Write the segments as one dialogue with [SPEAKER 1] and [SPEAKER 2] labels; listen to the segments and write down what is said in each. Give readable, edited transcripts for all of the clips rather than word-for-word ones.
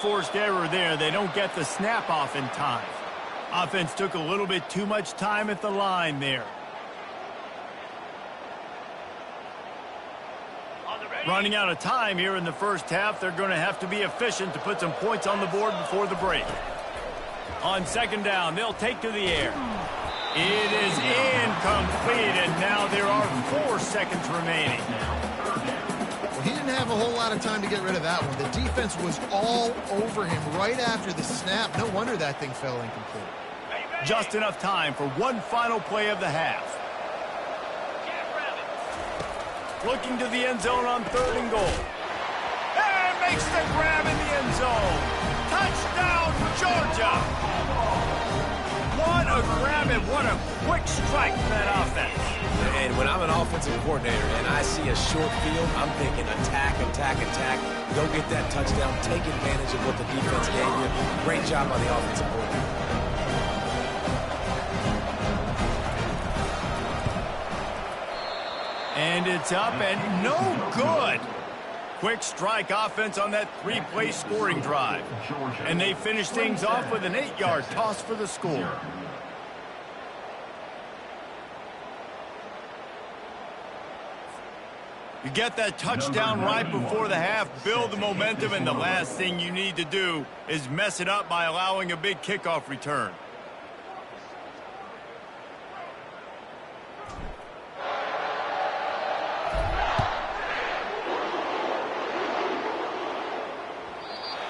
[SPEAKER 1] forced error there. They don't get the snap off in time. Offense took a little bit too much time at the line there. Running out of time here in the first half. They're going to have to be efficient to put some points on the board before the break. On second down, they'll take to the air. It is incomplete, and now there are 4 seconds remaining.
[SPEAKER 2] Well, he didn't have a whole lot of time to get rid of that one. The defense was all over him right after the snap. No wonder that thing fell incomplete.
[SPEAKER 1] Just enough time for one final play of the half. Looking to the end zone on 3rd and goal. And makes the grab in the end zone. Touchdown, Georgia! What a grab and what a quick strike from that offense.
[SPEAKER 3] And when I'm an offensive coordinator and I see a short field, I'm thinking attack, attack, attack. Go get that touchdown. Take advantage of what the defense gave you. Great job by the offensive coordinator.
[SPEAKER 1] And it's up and no good. Quick strike offense on that 3-play scoring drive. And they finish things off with an 8-yard toss for the score. You get that touchdown right before the half, build the momentum, and the last thing you need to do is mess it up by allowing a big kickoff return.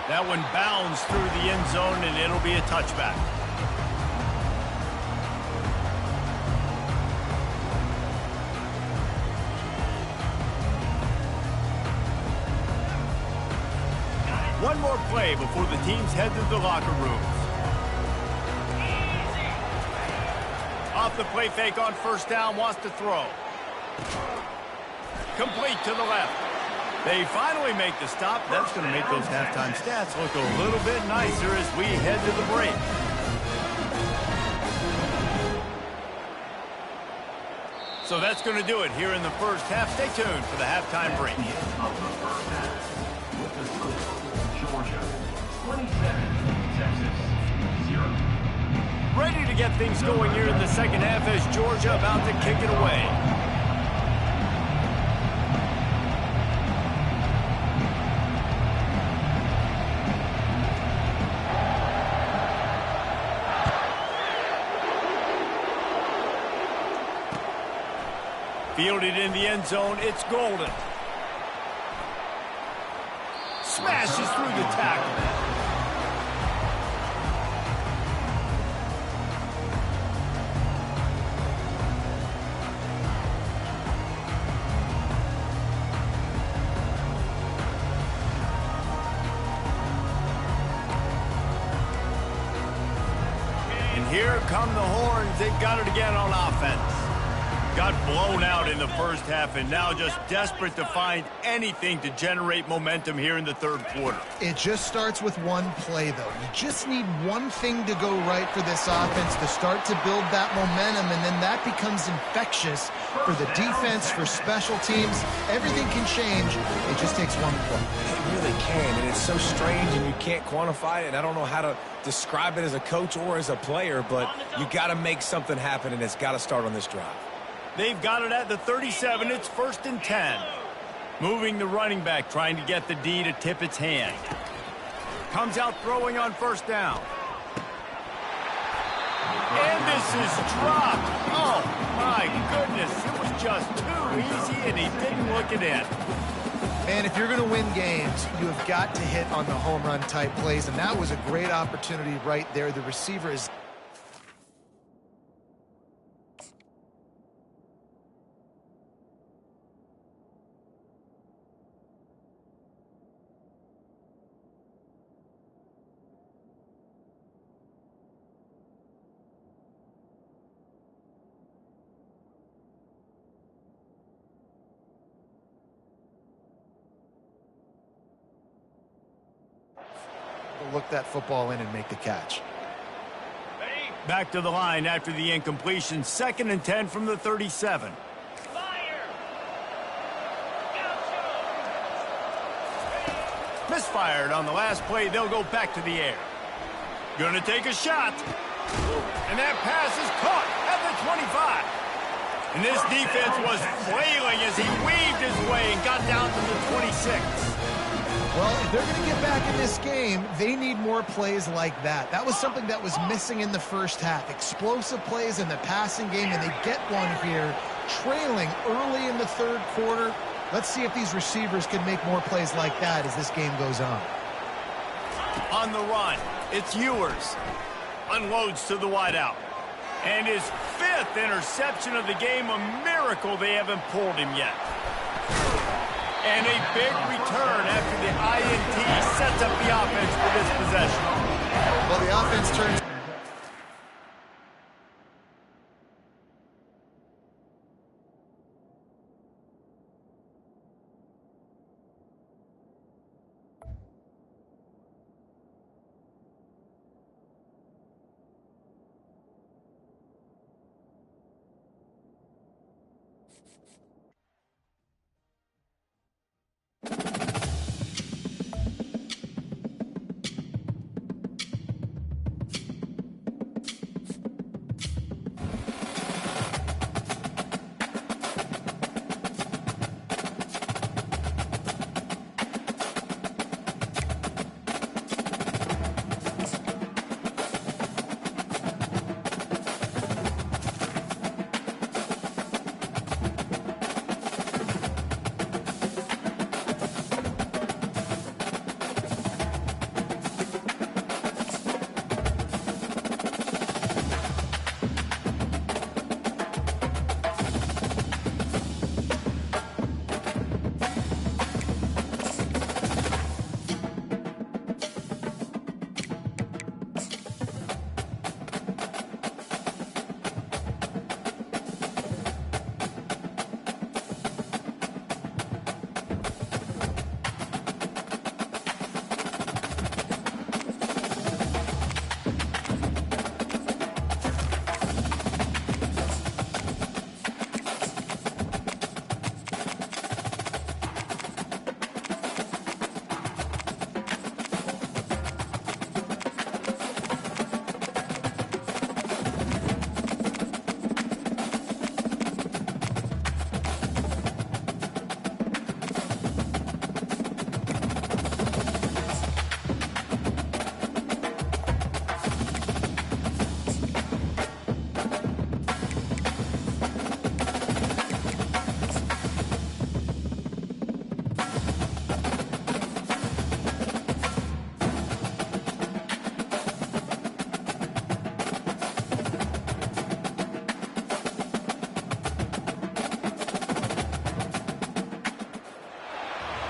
[SPEAKER 1] That one bounds through the end zone, and it'll be a touchback. One more play before the teams head to the locker rooms. Off the play fake on first down, wants to throw. Complete to the left. They finally make the stop. That's going to make those halftime stats look a little bit nicer as we head to the break. So that's going to do it here in the first half. Stay tuned for the halftime break.
[SPEAKER 4] Georgia, 27, Texas, 0.
[SPEAKER 1] Ready to get things going here in the second half as Georgia about to kick it away. Fielded in the end zone, it's Golden. Smashes through the tackle. And here come the horns. They've got it again on offense. Got blown out in the first half and now just desperate to find anything to generate momentum here in the third quarter.
[SPEAKER 2] It just starts with one play, though. You just need one thing to go right for this offense to start to build that momentum, and then that becomes infectious for the defense, for special teams. Everything can change. It just takes one play.
[SPEAKER 3] It really can, and it's so strange, and you can't quantify it, and I don't know how to describe it as a coach or as a player, but you got to make something happen, and it's got to start on this drive.
[SPEAKER 1] They've got it at the 37. It's 1st and 10. Moving the running back, trying to get the D to tip its hand. Comes out throwing on first down. And this is dropped. Oh, my goodness. It was just too easy, and he didn't look it in.
[SPEAKER 2] And if you're going to win games, you have got to hit on the home run type plays, and that was a great opportunity right there. The receiver is... look that football in and make the catch.
[SPEAKER 1] Back to the line after the incompletion. 2nd and 10 from the 37. Misfired on the last play. They'll go back to the air. Gonna take a shot. And that pass is caught at the 25. And this defense was flailing as he weaved his way and got down to the 26.
[SPEAKER 2] Well, if they're going to get back in this game, they need more plays like that. That was something that was missing in the first half. Explosive plays in the passing game, and they get one here, trailing early in the third quarter. Let's see if these receivers can make more plays like that as this game goes on.
[SPEAKER 1] On the run, it's Ewers. Unloads to the wideout. And his 5th interception of the game, a miracle they haven't pulled him yet. And a big return after the INT sets up the offense for this possession.
[SPEAKER 2] Well, the offense turns.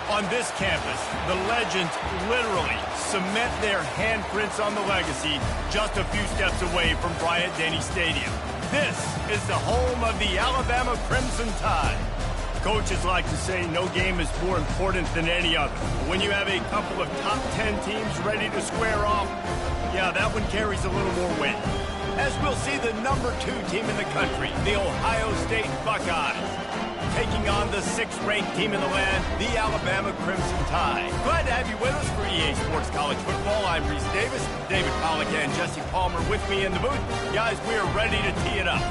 [SPEAKER 1] On this campus, the legends literally cement their handprints on the legacy just a few steps away from Bryant-Denny Stadium. This is the home of the Alabama Crimson Tide. Coaches like to say no game is more important than any other. But when you have a couple of top 10 teams ready to square off, yeah, that one carries a little more weight. As we'll see the number 2 team in the country, the Ohio State Buckeyes, taking on the 6th-ranked team in the land, the Alabama Crimson Tide. Glad to have you with us for EA Sports College Football. I'm Reese Davis, David Pollack and Jesse Palmer with me in the booth. Guys, we are ready to tee it up.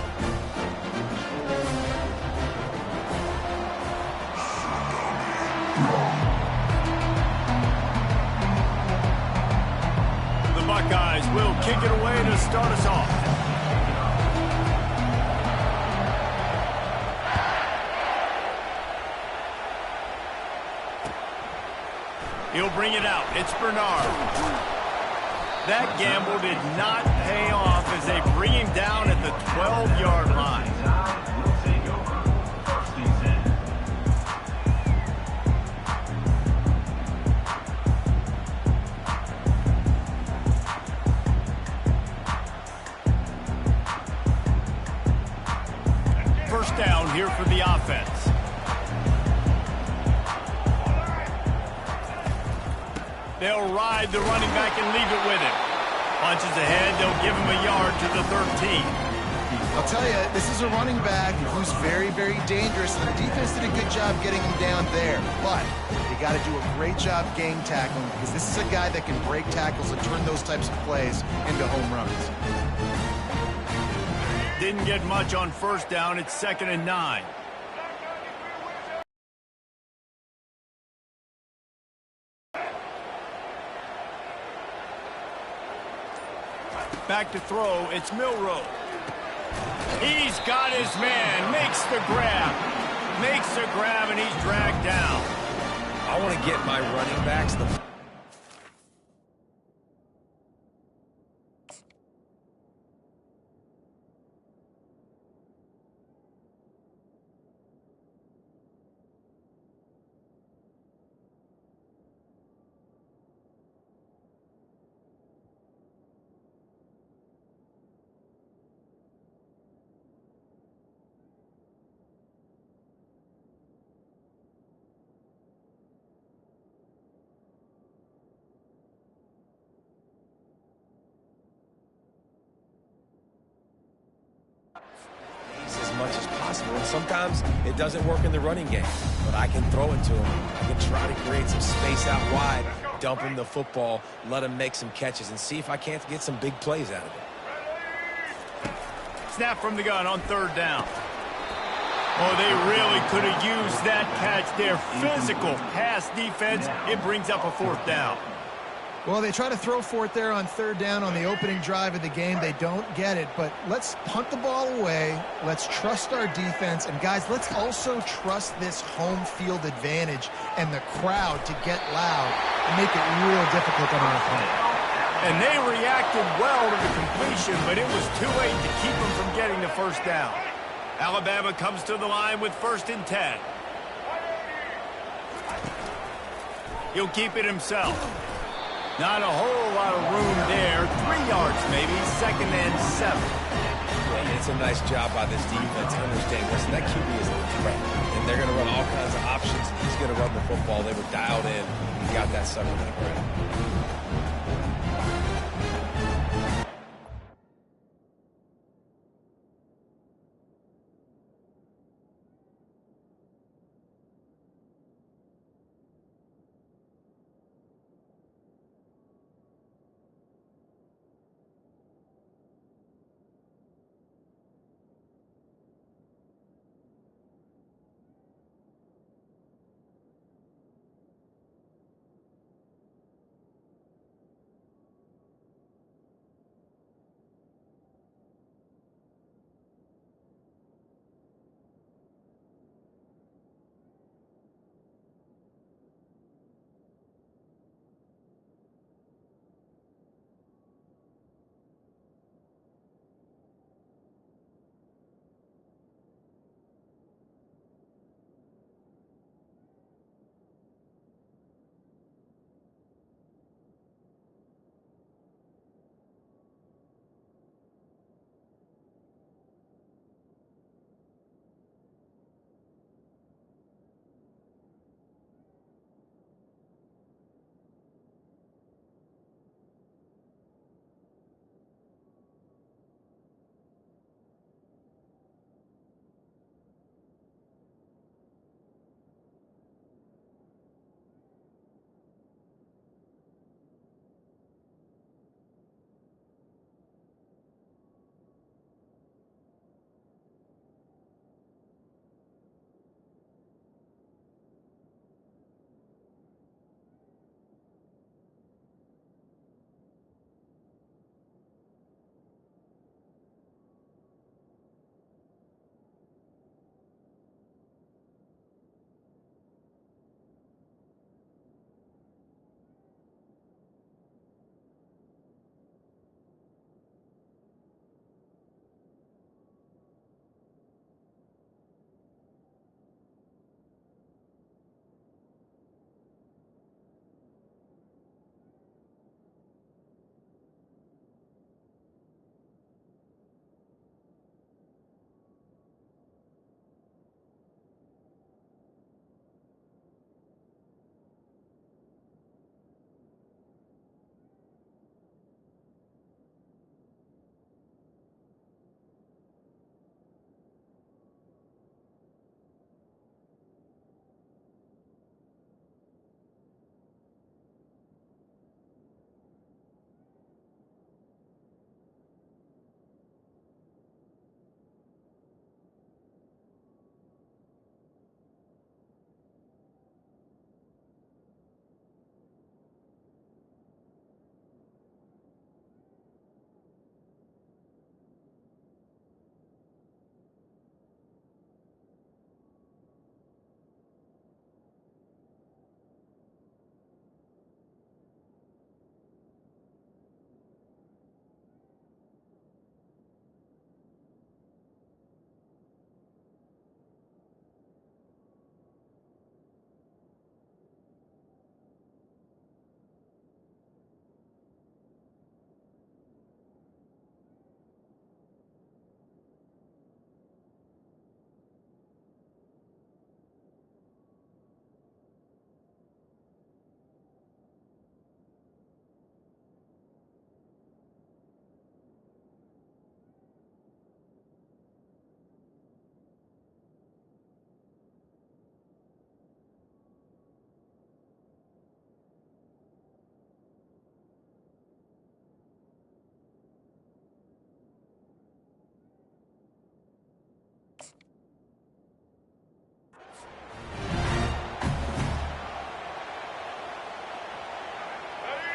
[SPEAKER 1] The Buckeyes will kick it away to start us off. He'll bring it out. It's Bernard. That gamble did not pay off as they bring him down at the 12-yard line. First down here for the offense. They'll ride the running back and leave it with him. Punches ahead, they'll give him a yard to the 13.
[SPEAKER 2] I'll tell you, this is a running back who's very, very dangerous, and the defense did a good job getting him down there. But they got to do a great job gang tackling, because this is a guy that can break tackles and turn those types of plays into home runs.
[SPEAKER 1] Didn't get much on first down. It's 2nd and 9. Back to throw. It's Milroe. He's got his man. Makes the grab. Makes the grab, and he's dragged down.
[SPEAKER 3] I want to get my running backs the... as much as possible, and sometimes it doesn't work in the running game, but I can throw it to him. I can try to create some space out wide, dump him the football, let him make some catches, and see if I can't get some big plays out of it.
[SPEAKER 1] Snap from the gun on 3rd down. Oh, they really could have used that catch there. Physical pass defense. It brings up a 4th down.
[SPEAKER 2] Well, they try to throw for it there on 3rd down on the opening drive of the game. They don't get it, but let's punt the ball away. Let's trust our defense. And, guys, let's also trust this home field advantage and the crowd to get loud and make it real difficult on our opponent.
[SPEAKER 1] And they reacted well to the completion, but it was too late to keep them from getting the 1st down. Alabama comes to the line with 1st and 10. He'll keep it himself. Not a whole lot of room there. 3 yards maybe. 2nd and 7.
[SPEAKER 3] Yeah, it's a nice job by this defense to understand, listen, that QB is a threat, and they're going to run all kinds of options. He's going to run the football. They were dialed in. He got that sucker on the ground.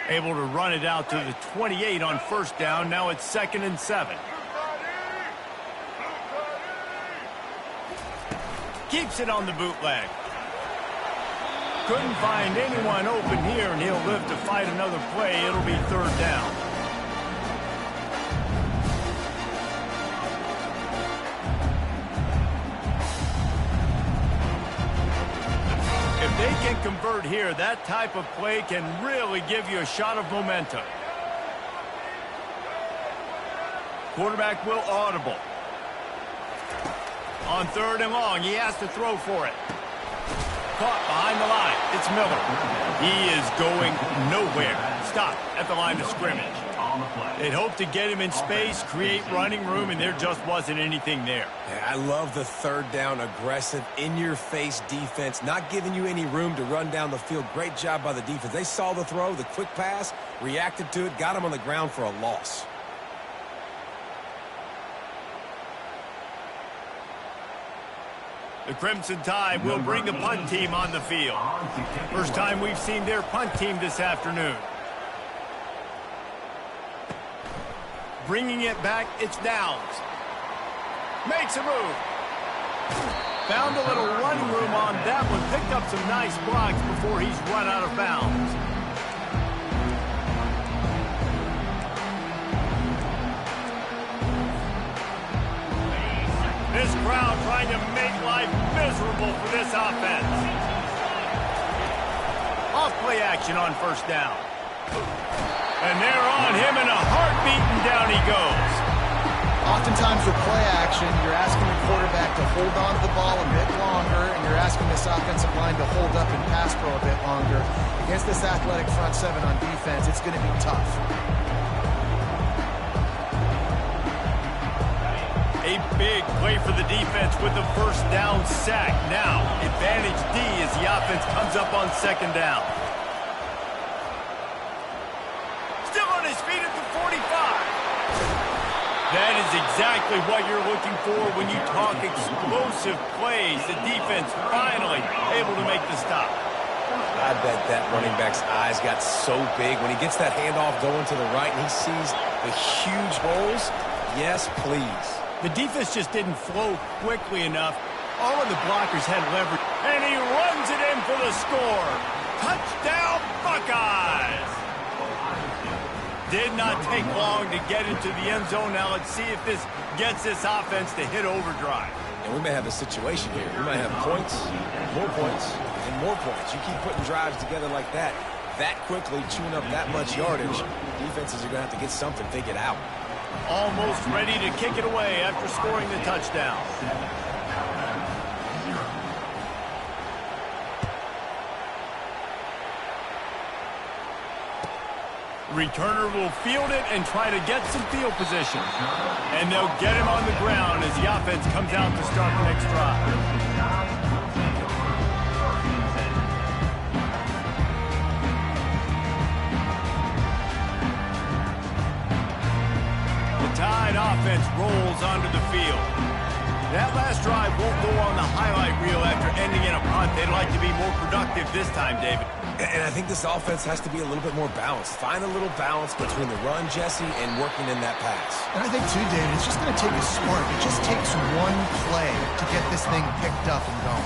[SPEAKER 1] Able to run it out to the 28 on first down. Now it's 2nd and 7. Keeps it on the bootleg. Couldn't find anyone open here, and he'll live to fight another play. It'll be 3rd down. If they can convert here, that type of play can really give you a shot of momentum. Quarterback will audible. On 3rd and long, he has to throw for it. Caught behind the line. It's Miller. He is going nowhere. Stop at the line of scrimmage. They'd hope to get him in space, create running room, and there just wasn't anything there.
[SPEAKER 3] Yeah, I love the 3rd down, aggressive, in-your-face defense, not giving you any room to run down the field. Great job by the defense. They saw the throw, the quick pass, reacted to it, got him on the ground for a loss.
[SPEAKER 1] The Crimson Tide will bring the punt team on the field. First time we've seen their punt team this afternoon. Bringing it back, it's Downs. Makes a move. Found a little running room on that one. Picked up some nice blocks before he's run out of bounds. This crowd trying to make life miserable for this offense. Off play action on first down. And they're on him in a heartbeat, and down he goes.
[SPEAKER 2] Oftentimes with play action, you're asking the quarterback to hold on to the ball a bit longer, and you're asking this offensive line to hold up and pass pro a bit longer. Against this athletic front seven on defense, it's going to be tough.
[SPEAKER 1] A big play for the defense with the first down sack. Now, advantage D as the offense comes up on 2nd down. Still on his feet at the 45. That is exactly what you're looking for when you talk explosive plays. The defense finally able to make the stop.
[SPEAKER 3] I bet that running back's eyes got so big when he gets that handoff going to the right and he sees the huge holes. Yes, please.
[SPEAKER 1] The defense just didn't flow quickly enough. All of the blockers had leverage. And he runs it in for the score. Touchdown, Buckeyes! Did not take long to get into the end zone. Now let's see if this gets this offense to hit overdrive.
[SPEAKER 3] And we may have a situation here. We might have points, and more points. You keep putting drives together like that quickly, chewing up that much yardage, defenses are going to have to get something figured out.
[SPEAKER 1] Almost ready to kick it away after scoring the touchdown. Returner will field it and try to get some field position. And they'll get him on the ground as the offense comes out to start the next drive. Tide offense rolls onto the field. That last drive won't go on the highlight reel after ending in a punt. They'd like to be more productive this time, David.
[SPEAKER 3] And I think this offense has to be a little bit more balanced. Find a little balance between the run, Jesse, and working in that pass. And
[SPEAKER 2] I think, too, David, it's just going to take a spark. It just takes one play to get this thing picked up and going.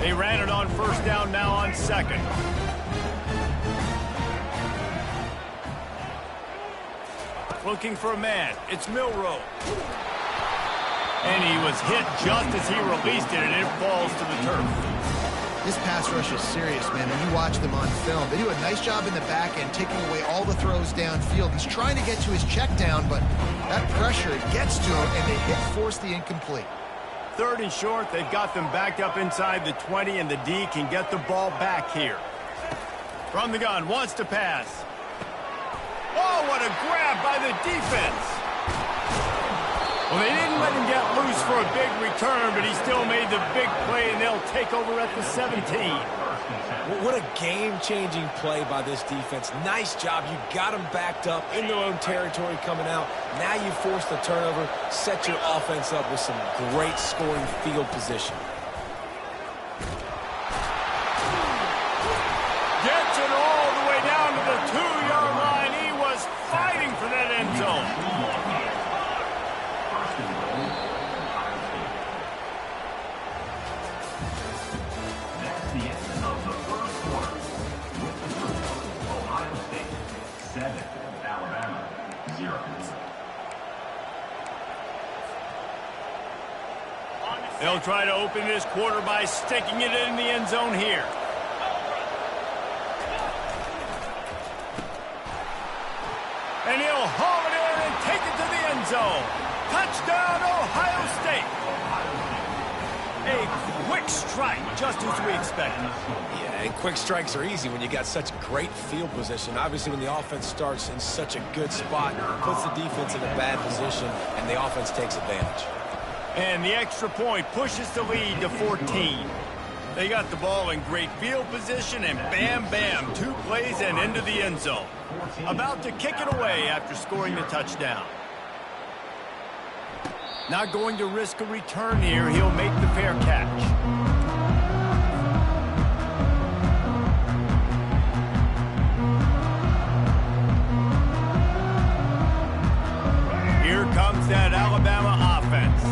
[SPEAKER 1] They ran it on first down, now on 2nd. Looking for a man. It's Milroe. And he was hit just as he released it, and it falls to the turf.
[SPEAKER 2] This pass rush is serious, man. When you watch them on film, they do a nice job in the back end, taking away all the throws downfield. He's trying to get to his check down, but that pressure gets to him, and they force the incomplete.
[SPEAKER 1] 3rd and short, they've got them backed up inside the 20, and the D can get the ball back here. From the gun, wants to pass. Oh, what a grab by the defense. Well, they didn't let him get loose for a big return, but he still made the big play, and they'll take over at the 17.
[SPEAKER 3] What a game-changing play by this defense. Nice job. You got them backed up in their own territory coming out. Now you force the turnover, set your offense up with some great scoring field position.
[SPEAKER 1] 2-yard line. He was fighting for that end zone.
[SPEAKER 4] First and goal, Ohio State. That's the end of the first quarter. With the score, Ohio State 7, Alabama 0.
[SPEAKER 1] They'll try to open this quarter by sticking it in the end zone here. And he'll haul it in and take it to the end zone. Touchdown, Ohio State. A quick strike, just as we expected.
[SPEAKER 3] Yeah, and quick strikes are easy when you got such great field position. Obviously, when the offense starts in such a good spot, puts the defense in a bad position, and the offense takes advantage.
[SPEAKER 1] And the extra point pushes the lead to 14. They got the ball in great field position, and bam, bam, 2 plays and into the end zone. About to kick it away after scoring the touchdown. Not going to risk a return here. He'll make the fair catch. Here comes that Alabama offense.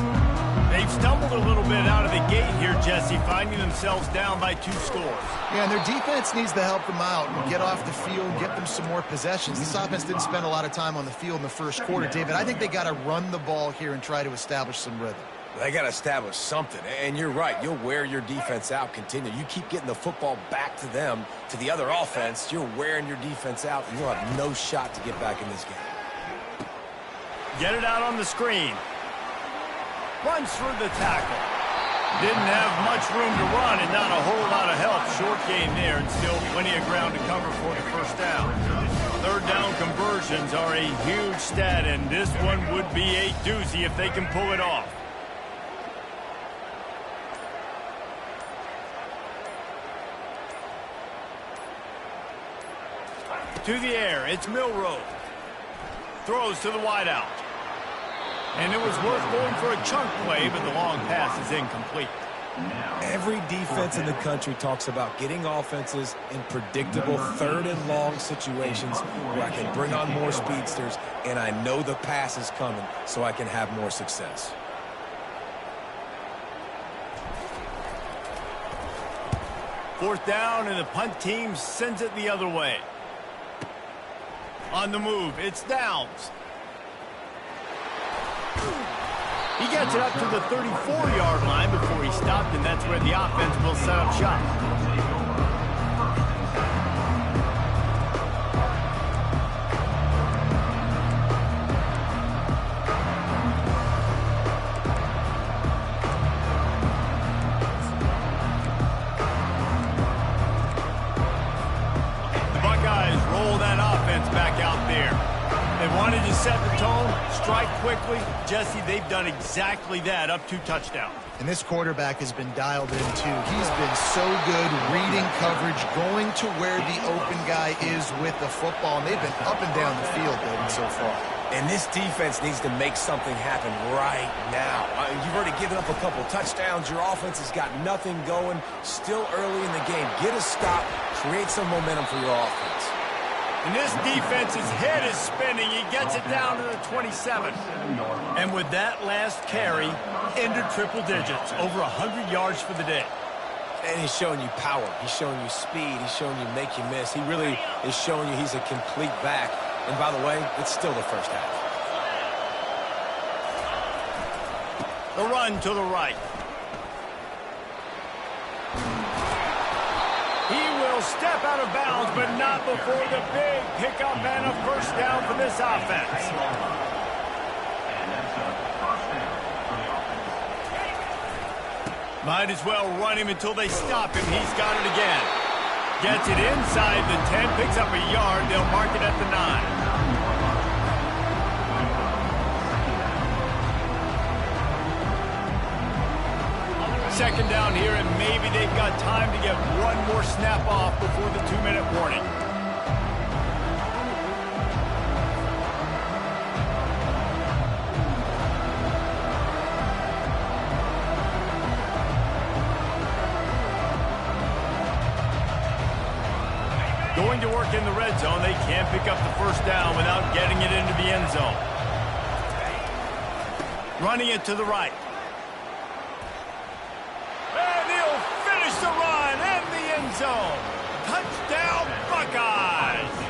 [SPEAKER 1] They've stumbled a little bit out of the gate here, Jesse, finding themselves down by 2 scores.
[SPEAKER 2] Yeah, and their defense needs to help them out and get off the field, get them some more possessions. This offense didn't spend a lot of time on the field in the first quarter, David. I think they got to run the ball here and try to establish some rhythm.
[SPEAKER 3] They got to establish something, and you're right. You'll wear your defense out, continue. You keep getting the football back to them, to the other offense, you're wearing your defense out, and you'll have no shot to get back in this game.
[SPEAKER 1] Get it out on the screen. Runs through the tackle. Didn't have much room to run and not a whole lot of help. Short gain there and still plenty of ground to cover for the first down. Third down conversions are a huge stat, and this one would be a doozy if they can pull it off. To the air, it's Milroe. Throws to the wideout. And it was worth going for a chunk play, but the long pass is incomplete.
[SPEAKER 3] Every defense in the country talks about getting offenses in predictable 3rd and long situations where I can bring on more speedsters and I know the pass is coming so I can have more success.
[SPEAKER 1] Fourth down, and the punt team sends it the other way. On the move, it's Downs. He gets it up to the 34-yard line before he stopped, and that's where the offense will set up shop. The Buckeyes roll that offense back out there. They wanted to set the tone, strike quickly. Jesse, they've done exactly that, up 2 touchdowns.
[SPEAKER 2] And this quarterback has been dialed in, too. He's been so good reading coverage, going to where the open guy is with the football. And they've been up and down the field, David, so far.
[SPEAKER 3] And this defense needs to make something happen right now. You've already given up a couple touchdowns. Your offense has got nothing going. Still early in the game. Get a stop. Create some momentum for your offense.
[SPEAKER 1] And this defense's head is spinning. He gets it down to the 27. And with that last carry, into triple digits, over 100 yards for the day.
[SPEAKER 3] And he's showing you power. He's showing you speed. He's showing you make you miss. He really is showing you he's a complete back. And by the way, it's still the first half.
[SPEAKER 1] The run to the right. He will step out of bounds, but not before the big pickup and a first down for this offense. Might as well run him until they stop him. He's got it again. Gets it inside the 10, picks up a yard. They'll mark it at the 9. Second down here, and maybe they've got time to get one more snap off before the 2-minute warning. Going to work in the red zone. They can't pick up the first down without getting it into the end zone. Running it to the right. And he'll finish the run in the end zone. Touchdown, Buckeyes!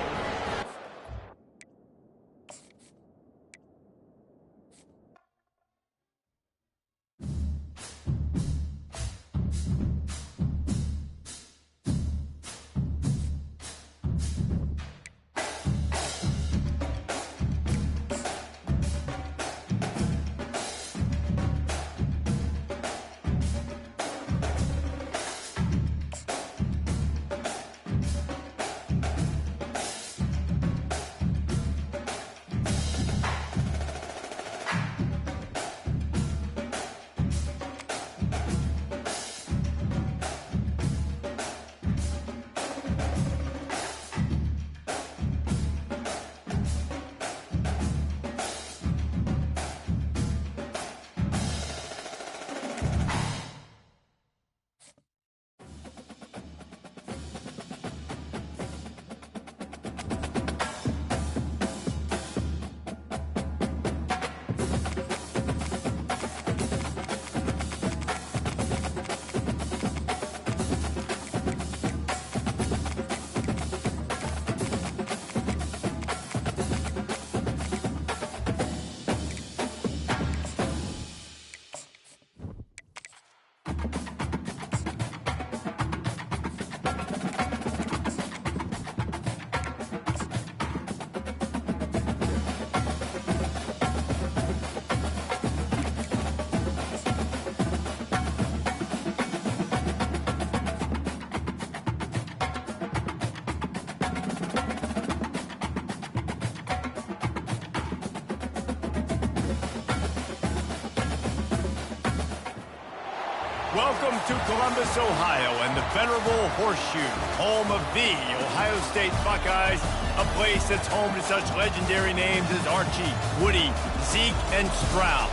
[SPEAKER 1] Welcome to Columbus, Ohio, and the venerable Horseshoe, home of the Ohio State Buckeyes, a place that's home to such legendary names as Archie, Woody, Zeke, and Stroud.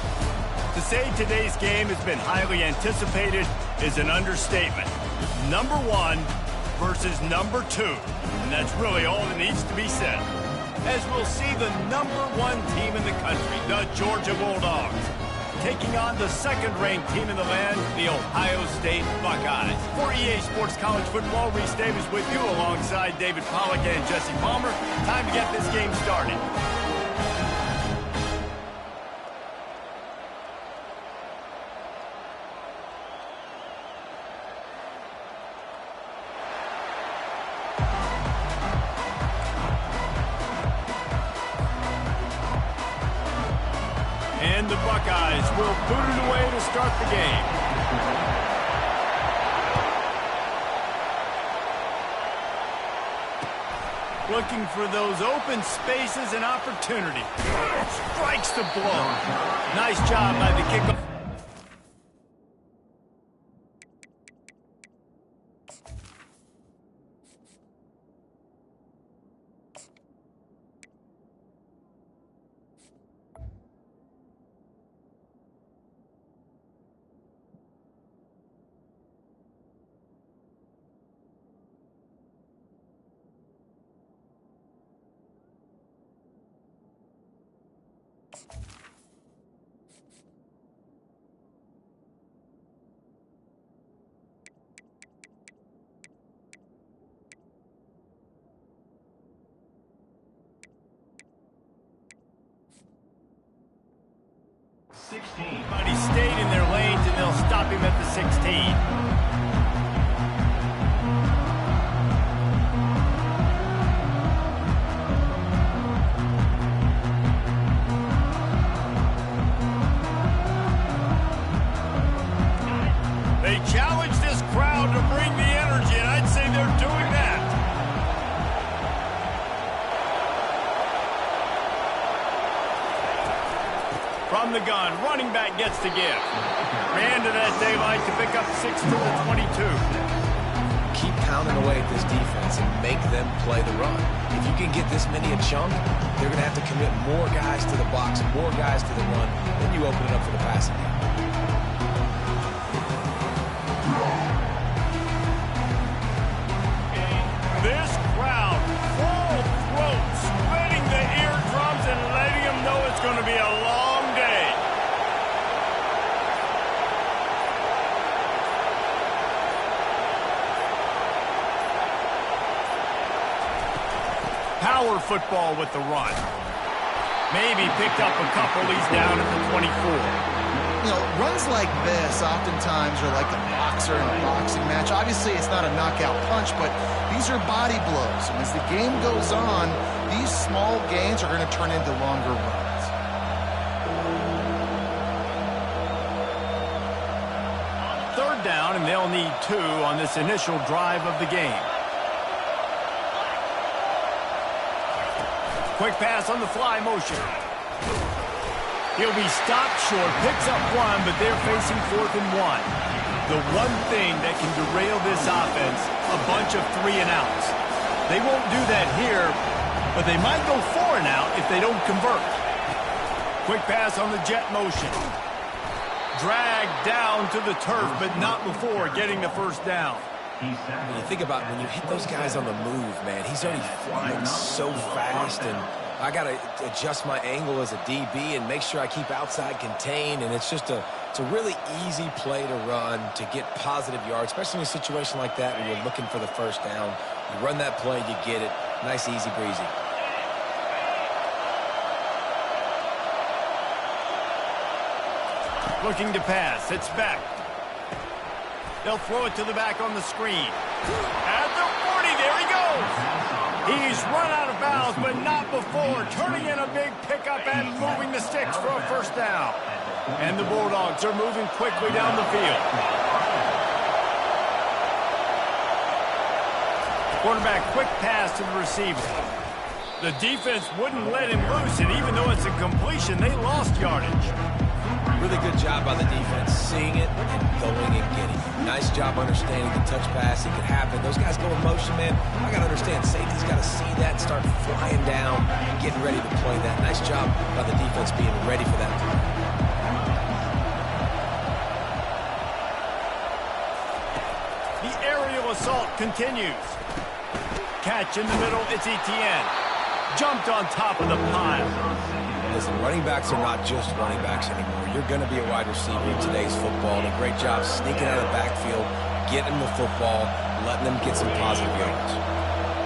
[SPEAKER 1] To say today's game has been highly anticipated is an understatement. Number 1 versus number 2, and that's really all that needs to be said. As we'll see the number 1 team in the country, the Georgia Bulldogs, taking on the second-ranked team in the land, the Ohio State Buckeyes. For EA Sports College Football, Reese Davis with you alongside David Pollack and Jesse Palmer. Time to get this game started. And the Buckeyes will boot it away to start the game. Looking for those open spaces and opportunity. Strikes the blow. Nice job by the kickoff. But he stayed in their lanes, and they'll stop him at the 16. They challenge this crowd to bring the energy, and I'd say they're doing that. From the gun, running back gets the give. Ran to that daylight to pick up 6 to the 22.
[SPEAKER 3] Keep pounding away at this defense and make them play the run. If you can get this many a chunk, they're going to have to commit more guys to the box, more guys to the run, then you open it up for the passing game.
[SPEAKER 1] This crowd power football with the run. Maybe picked up a couple. He's down at the 24.
[SPEAKER 2] You know, runs like this oftentimes are like the boxer in a boxing match. Obviously, it's not a knockout punch, but these are body blows. And as the game goes on, these small gains are going to turn into longer runs.
[SPEAKER 1] Third down, and they'll need 2 on this initial drive of the game. Quick pass on the fly motion. He'll be stopped short, picks up 1, but they're facing 4th and 1. The one thing that can derail this offense, a bunch of 3 and outs. They won't do that here, but they might go 4 and out if they don't convert. Quick pass on the jet motion. Dragged down to the turf, but not before getting the first down.
[SPEAKER 3] When you think about when you hit those guys on the move, man, he's already flying so fast, and I got to adjust my angle as a DB and make sure I keep outside contained, and it's a really easy play to run to get positive yards, especially in a situation like that where you're looking for the first down. You run that play, you get it. Nice, easy breezy.
[SPEAKER 1] Looking to pass. It's back. They'll throw it to the back on the screen. At the 40, there he goes. He's run out of bounds, but not before turning in a big pickup and moving the sticks for a first down. And the Bulldogs are moving quickly down the field. Quarterback quick pass to the receiver. The defense wouldn't let him loose, and even though it's a completion, they lost yardage.
[SPEAKER 3] Really good job by the defense, seeing it and going and getting it. Nice job understanding the touch pass. It could happen. Those guys go in motion, man. I got to understand, safety's got to see that, start flying down, getting ready to play that. Nice job by the defense being ready for that play.
[SPEAKER 1] The aerial assault continues. Catch in the middle, it's Etienne. Jumped on top of the pile.
[SPEAKER 3] Listen, running backs are not just running backs anymore. You're going to be a wide receiver in today's football. And a great job sneaking out of the backfield, getting the football, letting them get some positive yards.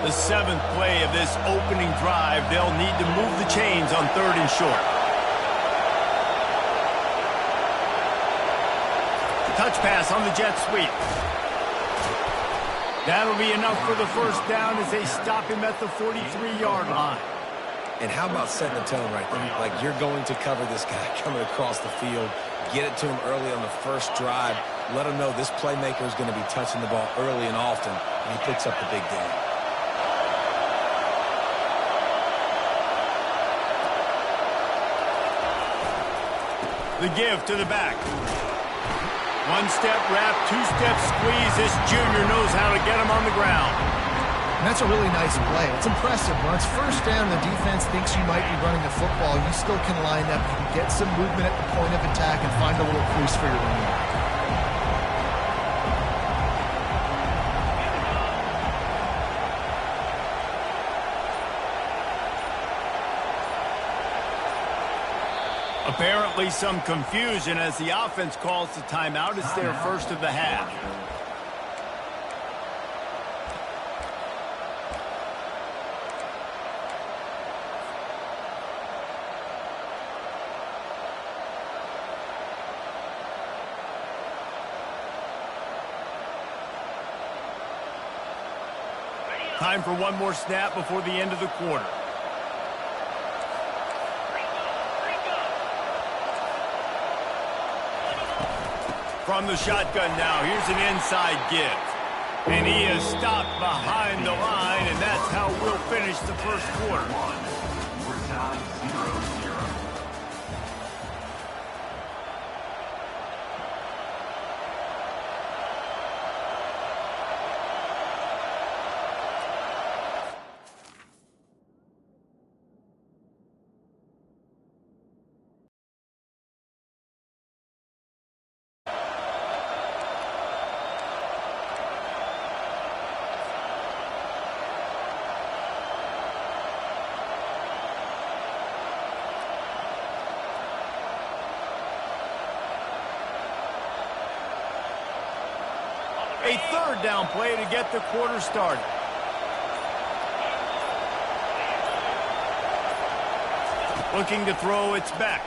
[SPEAKER 1] The 7th play of this opening drive, they'll need to move the chains on 3rd and short. Touch pass on the jet sweep. That'll be enough for the first down as they stop him at the 43-yard line.
[SPEAKER 3] And how about setting the tone right there? Like, you're going to cover this guy coming across the field, get it to him early on the first drive, let him know this playmaker is going to be touching the ball early and often, and he picks up the big game.
[SPEAKER 1] The give to the back. 1-step wrap, 2-step squeeze. This junior knows how to get him on the ground.
[SPEAKER 2] And that's a really nice play. It's impressive. When it's first down, the defense thinks you might be running the football. You still can line up. You can get some movement at the point of attack and find a little crease for your running back.
[SPEAKER 1] Apparently some confusion as the offense calls the timeout. It's their first of the half. Time for one more snap before the end of the quarter. From the shotgun now, here's an inside give. And he is stopped behind the line, and that's how we'll finish the first quarter.
[SPEAKER 4] We're tied 0-0.
[SPEAKER 1] A third down play to get the quarter started. Looking to throw, it's back.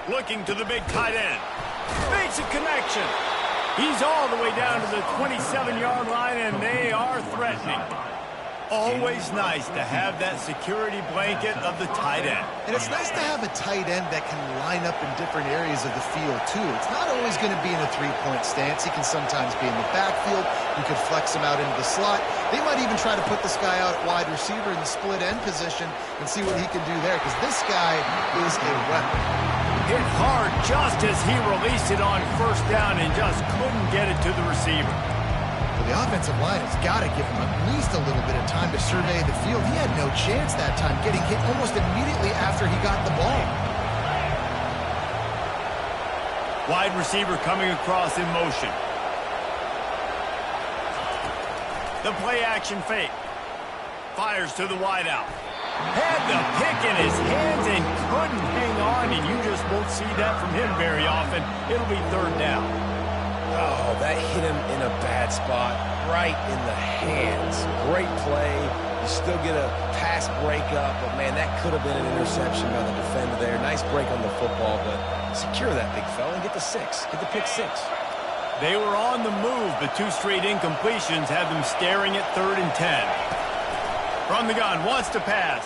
[SPEAKER 1] Looking to the big tight end. Makes a connection. He's all the way down to the 27-yard line, and they are threatening. Always nice to have that security blanket of the tight end.
[SPEAKER 2] And it's nice to have a tight end that can line up in different areas of the field, too. It's not always going to be in a three-point stance. He can sometimes be in the backfield. You could flex him out into the slot. They might even try to put this guy out at wide receiver in the split end position and see what he can do there, because this guy is a weapon.
[SPEAKER 1] Hit hard just as he released it on first down and just couldn't get it to the receiver.
[SPEAKER 2] The offensive line has got to give him at least a little bit of time to survey the field. He had no chance that time, getting hit almost immediately after he got the ball.
[SPEAKER 1] Wide receiver coming across in motion. The play action fake. Fires to the wideout. Had the pick in his hands and couldn't hang on, and you just won't see that from him very often. It'll be third down.
[SPEAKER 3] Oh, that hit him in a bad spot, right in the hands. Great play. You still get a pass breakup, but, man, that could have been an interception by the defender there. Nice break on the football, but secure that big fella and get the six. Get the pick six.
[SPEAKER 1] They were on the move, but two straight incompletions have them staring at 3rd and 10. From the gun, wants to pass.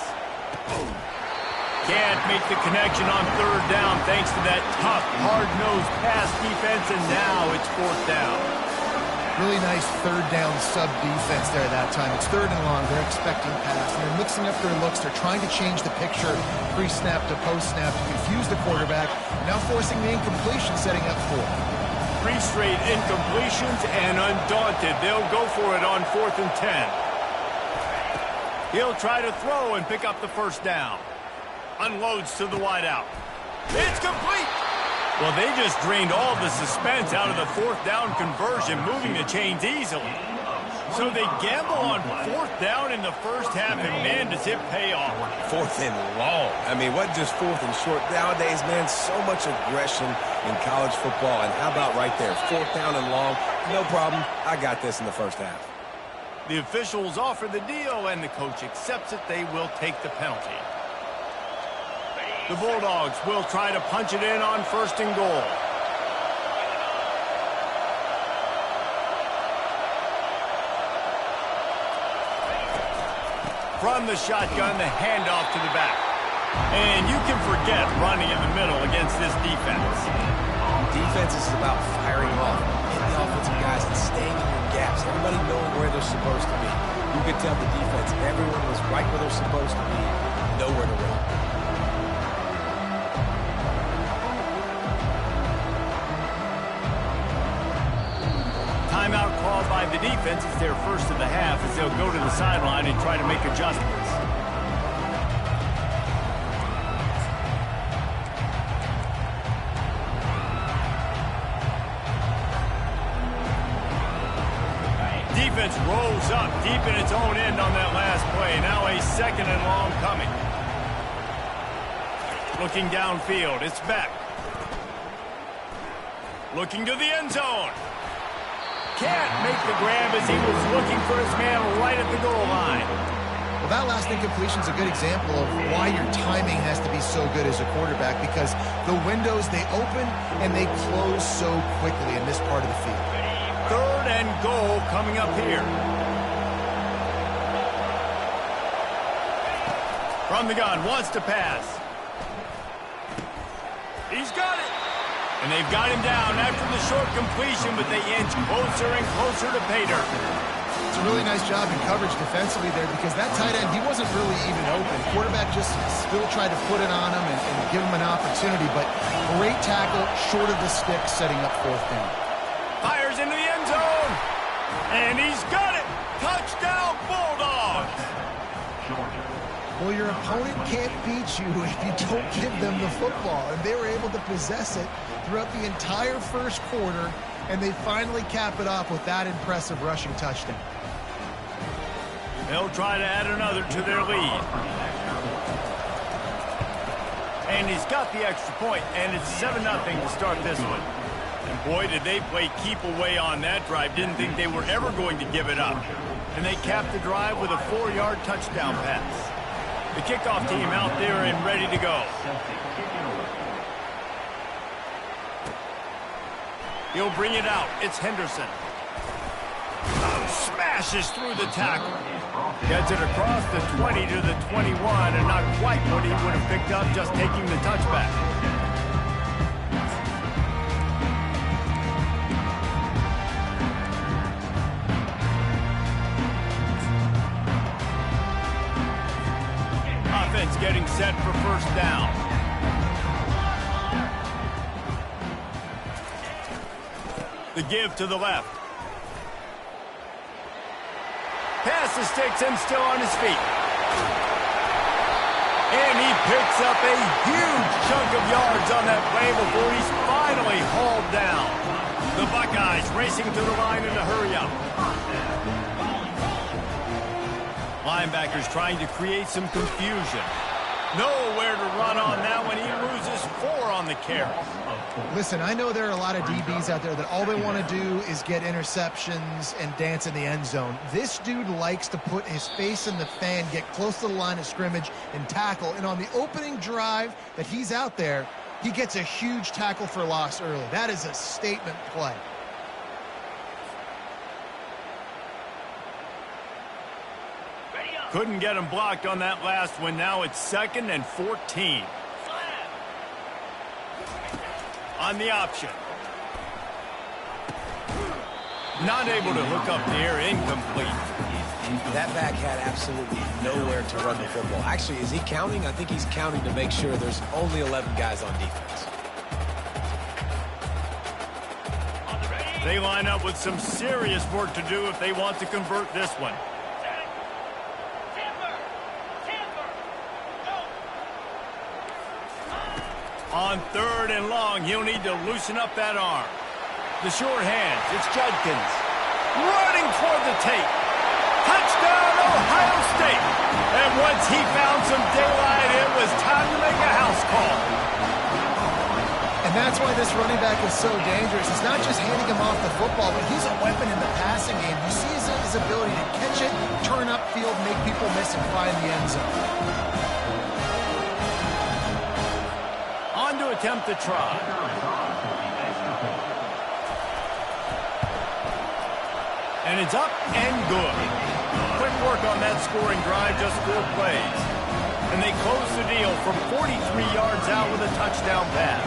[SPEAKER 1] Can't make the connection on 3rd down thanks to that tough, hard-nosed pass defense, and now it's 4th down.
[SPEAKER 2] Really nice 3rd down sub-defense there that time. It's 3rd and long. They're expecting pass, and they're mixing up their looks. They're trying to change the picture pre-snap to post-snap to confuse the quarterback, now forcing the incompletion, setting up 4.
[SPEAKER 1] 3 straight incompletions, and undaunted, they'll go for it on 4th and 10. He'll try to throw and pick up the first down. Unloads to the wideout. It's complete. Well, they just drained all the suspense out of the 4th down conversion, moving the chains easily. So they gamble on 4th down in the first half, and, man, does it pay off.
[SPEAKER 3] 4th and long. I mean, what just 4th and short? Nowadays, man, so much aggression in college football. And how about right there? 4th down and long. No problem. I got this in the first half.
[SPEAKER 1] The officials offer the deal, and the coach accepts it. They will take the penalty. The Bulldogs will try to punch it in on 1st and goal. From the shotgun, the handoff to the back. And you can forget running in the middle against this defense.
[SPEAKER 3] Defense is about firing off. Hitting the offensive guys and staying in your gaps. Everybody knowing where they're supposed to be. You could tell the defense, everyone was right where they're supposed to be. Nowhere to run.
[SPEAKER 1] Timeout called by the defense. It's their first of the half as they'll go to the sideline and try to make adjustments. Defense rolls up deep in its own end on that last play. Now a 2nd and long coming. Looking downfield. It's back. Looking to the end zone. Can't make the grab as he was looking for his man right at the goal line.
[SPEAKER 2] Well, that last incompletion is a good example of why your timing has to be so good as a quarterback, because the windows, they open and they close so quickly in this part of the field.
[SPEAKER 1] 3rd and goal coming up here. From the gun, wants to pass. He's got it. And they've got him down after the short completion, but they inch closer and closer to pay dirt.
[SPEAKER 2] It's a really nice job in coverage defensively there, because that tight end, he wasn't really even open. Quarterback just still tried to put it on him and give him an opportunity, but great tackle, short of the stick, setting up 4th down.
[SPEAKER 1] Fires into the end zone, and he's got it. Touchdown, Bulldogs.
[SPEAKER 2] Well, your opponent can't beat you if you don't give them the football, and they were able to possess it throughout the entire first quarter, and they finally cap it off with that impressive rushing touchdown.
[SPEAKER 1] They'll try to add another to their lead. And he's got the extra point, and it's 7-0 to start this one. And boy, did they play keep away on that drive. Didn't think they were ever going to give it up. And they capped the drive with a 4-yard touchdown pass. The kickoff team out there and ready to go. He'll bring it out. It's Henderson. Smashes through the tackle. Gets it across the 20 to the 21, and not quite what he would have picked up just taking the touchback. Offense getting set for first down. The give to the left. Pass the sticks and still on his feet. And he picks up a huge chunk of yards on that play before he's finally hauled down. The Buckeyes racing to the line in a hurry up. Linebackers trying to create some confusion. Nowhere to run on that one. He loses 4 on the carry.
[SPEAKER 2] Listen, I know there are a lot of DBs out there that all they want to do is get interceptions and dance in the end zone. This dude likes to put his face in the fan, get close to the line of scrimmage, and tackle. And on the opening drive that he's out there, he gets a huge tackle for loss early. That is a statement play.
[SPEAKER 1] Couldn't get him blocked on that last one. Now it's 2nd and 14. On the option. Not able to hook up there. Incomplete.
[SPEAKER 3] That back had absolutely nowhere to run the football. Actually, is he counting? I think he's counting to make sure there's only 11 guys on defense.
[SPEAKER 1] They line up with some serious work to do if they want to convert this one. On 3rd and long, he'll need to loosen up that arm. The short hands, it's Judkins. Running toward the tape. Touchdown, Ohio State. And once he found some daylight, it was time to make a house call.
[SPEAKER 2] And that's why this running back is so dangerous. It's not just handing him off the football, but he's a weapon in the passing game. You see his ability to catch it, turn upfield, make people miss, and find the end zone.
[SPEAKER 1] To attempt to try. And it's up and good. Quick work on that scoring drive, just 4 plays. And they close the deal from 43 yards out with a touchdown pass.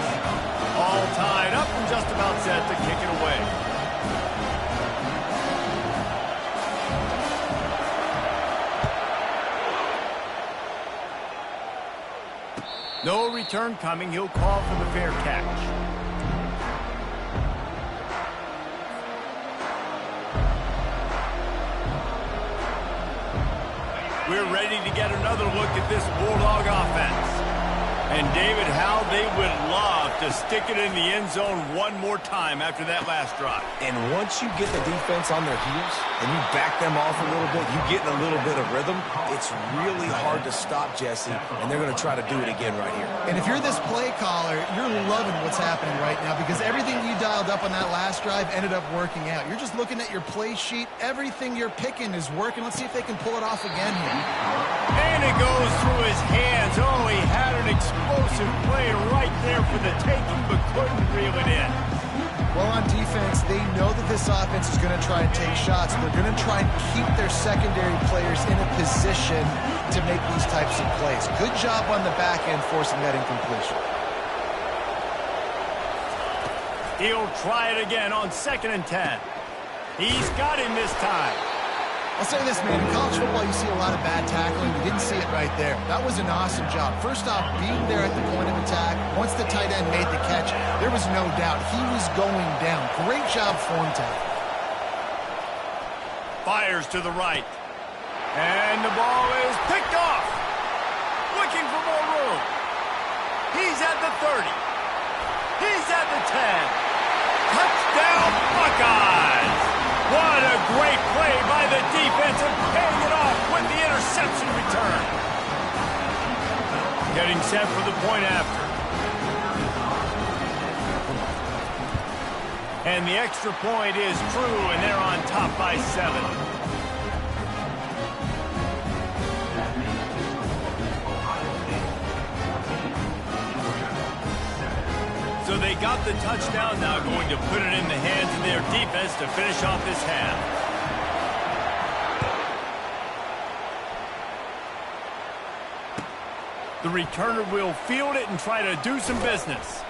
[SPEAKER 1] All tied up and just about set to kick it away. No return coming. He'll call for the fair catch. We're ready to get another look at this Bulldog offense. And, David, how they would love to stick it in the end zone one more time after that last drive.
[SPEAKER 3] And once you get the defense on their heels and you back them off a little bit, you get in a little bit of rhythm, it's really hard to stop, Jesse, and they're going to try to do it again right here.
[SPEAKER 2] And if you're this play caller, you're loving what's happening right now because everything you dialed up on that last drive ended up working out. You're just looking at your play sheet. Everything you're picking is working. Let's see if they can pull it off again here.
[SPEAKER 1] And it goes through his hands. Oh, he had an explosive play right there for the taking, but couldn't reel it in.
[SPEAKER 2] Well, on defense, they know that this offense is going to try and take shots. They're going to try and keep their secondary players in a position to make these types of plays. Good job on the back end forcing that incompletion.
[SPEAKER 1] He'll try it again on 2nd and 10. He's got him this time.
[SPEAKER 2] I'll say this, man. In college football, you see a lot of bad tackling. You didn't see it right there. That was an awesome job. First off, being there at the point of attack. Once the tight end made the catch, there was no doubt he was going down. Great job form tackle.
[SPEAKER 1] Fires to the right. And the ball is picked off. Looking for more room. He's at the 30. He's at the 10. Touchdown, Buckeyes! What a great play by the defense and paying it off with the interception return. Getting set for the point after. And the extra point is true, and they're on top by 7. got the touchdown, now going to put it in the hands of their defense to finish off this half. The returner will field it and try to do some business.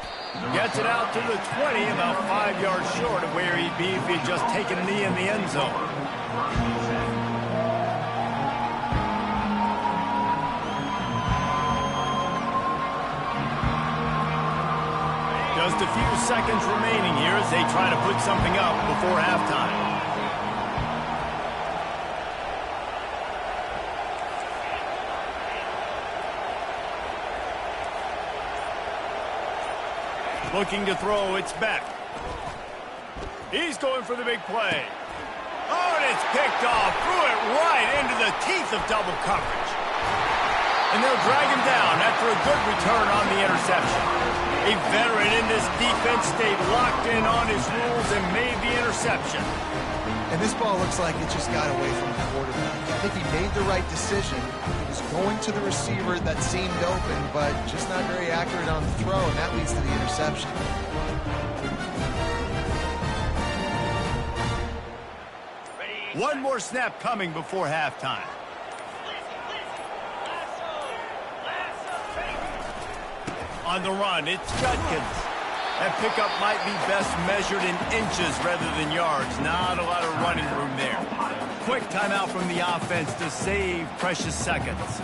[SPEAKER 1] Gets it out to the 20, about 5 yards short of where he'd be if he'd just taken a knee in the end zone. Just a few seconds remaining here as they try to put something up before halftime. Looking to throw, it's Beck. He's going for the big play. Oh, and it's picked off. Threw it right into the teeth of double coverage. And they'll drag him down after a good return on the interception. A veteran in this defense stayed locked in on his rules and made the interception.
[SPEAKER 2] And this ball looks like it just got away from the quarterback. I think he made the right decision. He was going to the receiver that seemed open, but just not very accurate on the throw, and that leads to the interception.
[SPEAKER 1] One more snap coming before halftime. On the run, it's Judkins. That pickup might be best measured in inches rather than yards. Not a lot of running room there. Quick timeout from the offense to save precious seconds.